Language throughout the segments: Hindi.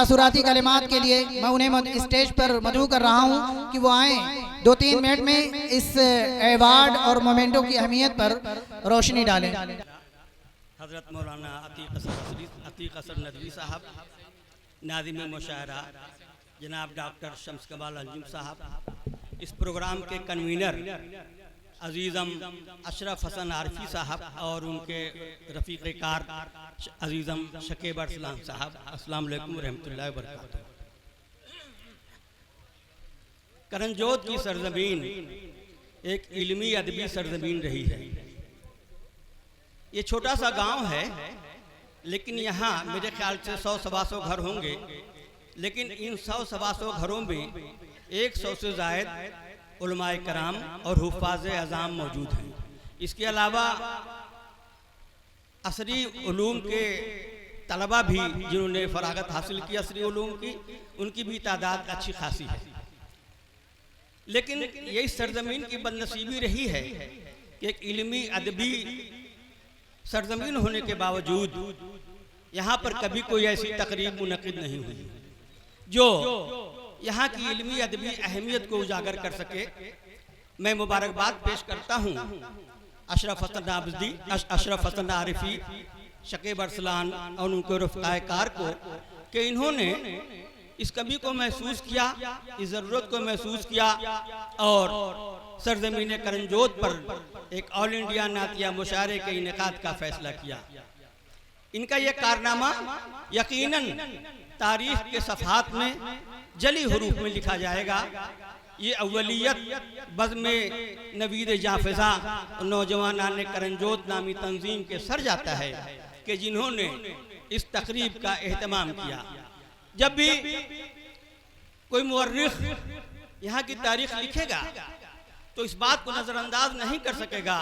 तासुराती कलिमात के लिए मैं उन्हें स्टेज पर मदऊ कर रहा हूँ कि वो आए 2-3 मिनट में इस अवार्ड और मोमेंटो की अहमियत पर रोशनी डालें। हज़रत मौलाना अतीक असर नदवी साहब, नाज़िम मुशायरा जनाब डॉक्टर शम्स कमाल अंजुम साहब, इस प्रोग्राम के कन्वीनर अजीज़म अशरफ हसन आरफी साहब और उनके रफ़ीक़ कार अजीज़म शकीब अरसलान साहब, अस्सलाम वालेकुम रहमतुल्लाहि व बरकातुहू। करंजोत की सरजमीन एक इल्मी अदबी सरजमीन रही है। ये छोटा सा गांव है, लेकिन यहाँ मेरे ख्याल से 100-125 घर होंगे, लेकिन इन 100-125 घरों में 100 से ज़ायद उलमाए कराम और हुफ़ाज़ अज़ाम मौजूद हैं। इसके अलावा असरी उलूम के तलबा भी जिन्होंने फ़रागत हासिल की असरी उलूम की, उनकी भी तादाद अच्छी खासी है। लेकिन यही सरजमीन की बदनसीबी रही है कि एक इल्मी अदबी सरजमीन होने के बावजूद यहाँ पर कभी कोई ऐसी तकरीब मुनक़िद नहीं हुई जो यहाँ की इल्मी अदबी अहमियत को उजागर कर सके। मैं मुबारकबाद पेश करता हूँ अशरफ हसन आरिफी, शकीब अरसलान और उनके रफ़ीक़ कार को कि इन्होंने इस कमी को महसूस किया, इस ज़रूरत को महसूस किया और सरज़मीन करंजोत पर एक ऑल इंडिया नातिया मुशायरे के इनेकाद का फैसला किया। इनका यह कारनामा यकीनन तारीख़ के सफ़हात में जली हुरूफ में लिखा जाएगा। ये अव्वलियत बज़्म नवीद जाफ़िज़ा नौजवानान करंजोत नामी तंजीम के सर जाता है कि जिन्होंने इस तकरीब का एहतमाम किया। जब भी कोई मुअर्रिख़ यहाँ की तारीख़ लिखेगा तो इस बात को नज़रअंदाज नहीं कर सकेगा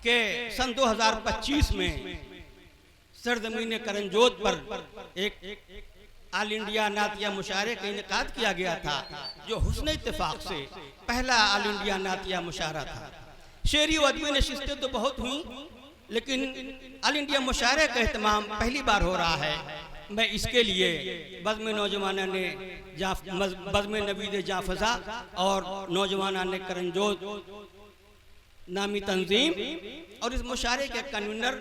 कि सन 2025 में सरज़मीन करंजोत पर एक ऑल इंडिया नातिया मुशायरे का इनेकाद किया गया था, जो हुस्न इत्तेफाक से पहला ऑल इंडिया नातिया मुशायरा था। शेरी व अदबी नशिस्तें तो बहुत हुई, लेकिन ऑल इंडिया मुशायरे का एहतमाम पहली बार हो रहा है। मैं इसके लिए बज़्म नौजवाना ने बज़्म नवीद जाफ़िज़ा और नौजवाना ने करंजोत नामी तंजीम और इस मुशायरे के कन्वीनर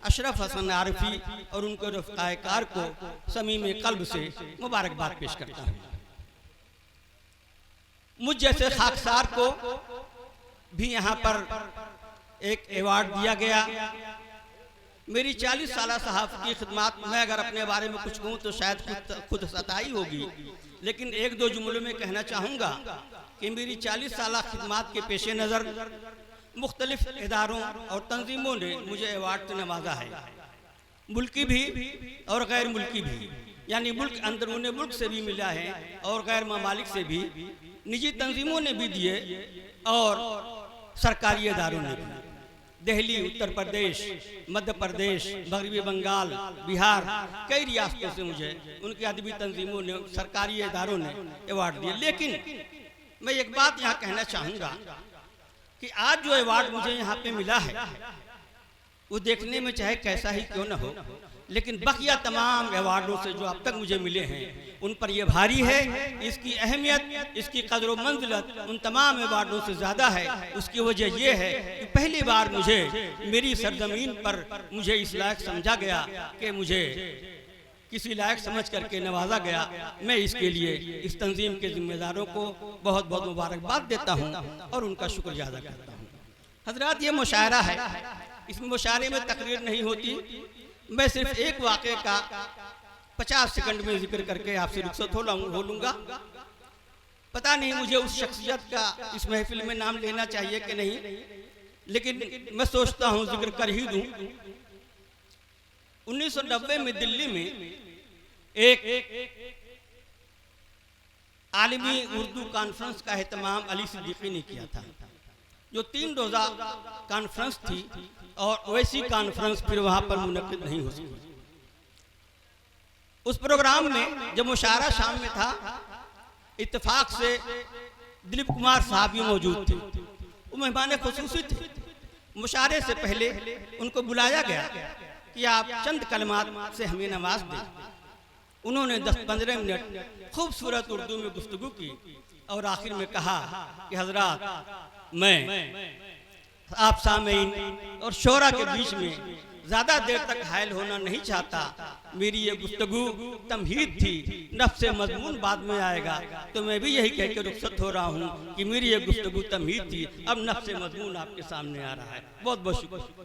अशरफ हसन आरफी और उनके रफ़ीक़ कार को समीम क़ल्ब से मुबारकबाद पेश करता हूँ। मुझ जैसे खाकसार को भी यहाँ पर एक अवार्ड दिया गया। मेरी 40 साल सहाफ़ी की खिदमत में अगर अपने बारे में कुछ कहूँ तो शायद खुद सताई होगी, लेकिन 1-2 जुमलों में कहना चाहूँगा कि मेरी 40 साल खिदमत के पेश नज़र मुख्तलिफ इदारों और तंजीमों ने मुझे अवार्ड से नवाजा है, मुल्की भी और गैर मुल्की भी, यानी मुल्क अंदरून मुल्क से भी मिला है और गैर ममालिक से भी, निजी तंजीमों ने भी दिए और सरकारी इदारों ने भी। दिल्ली, उत्तर प्रदेश, मध्य प्रदेश, मगरबी बंगाल, बिहार, कई रियासतों से मुझे उनकी अदबी तंजीमों ने, सरकारी इदारों ने अवार्ड दिए। लेकिन मैं एक बात यहाँ कहना चाहूँगा कि आज जो अवार्ड मुझे यहाँ पे मिला है वो देखने में चाहे कैसा ही क्यों न हो, लेकिन बकिया तमाम अवार्डों से जो अब तक मुझे मिले हैं उन पर यह भारी है। इसकी अहमियत, इसकी कदर व मंजिलत उन तमाम अवार्डों से ज़्यादा है। उसकी वजह यह है कि पहली बार मुझे मेरी सरजमीन पर मुझे इस लायक समझा गया कि मुझे किसी लायक समझ करके नवाजा गया। मैं इसके लिए इस तंजीम के जिम्मेदारों को बहुत बहुत मुबारकबाद देता हूँ और उनका शुक्रिया अदा करता हूँ। हजरात, ये मुशायरा है, इस मुशायरे में तकरीर नहीं होती। मैं सिर्फ एक वाक़े का 50 सेकंड में जिक्र करके आपसे रुखसत हो लूँगा। पता नहीं मुझे उस शख्सियत का इस महफिल में नाम लेना चाहिए कि नहीं, लेकिन मैं सोचता हूँ जिक्र कर ही दूँ। 1990 में दिल्ली में एक आलमी उर्दू कॉन्फ्रेंस का एहतमाम अली सिद्दीकी ने किया था, जो 3 रोज़ा कॉन्फ्रेंस थी और वैसी कॉन्फ्रेंस फिर वहाँ पर मुनक़िद नहीं हो सकी। उस प्रोग्राम में जब मुशायरा शाम में था, इत्तेफाक से दिलीप कुमार साहब भी मौजूद थे। वो मेहमान खुसूसी थे। मुशायरे से पहले उनको बुलाया गया कि आप चंद कलमात से हमें नवाज दें। उन्होंने 10-15 मिनट खूबसूरत उर्दू में गुफ्तगू की और आखिर में कहा कि हजरात, मैं आप सामीन और शोरा के बीच में ज़्यादा देर तक हायल होना नहीं चाहता। मेरी ये गुफ्तगू तमहीद थी, नफ्स मजमून बाद में आएगा, तो मैं भी यही कह के रुखसत हो रहा हूँ कि मेरी ये गुफ्तगू तमहीद थी, अब नफ्स मजमून आपके सामने आ रहा है। बहुत बहुत शुक्रिया।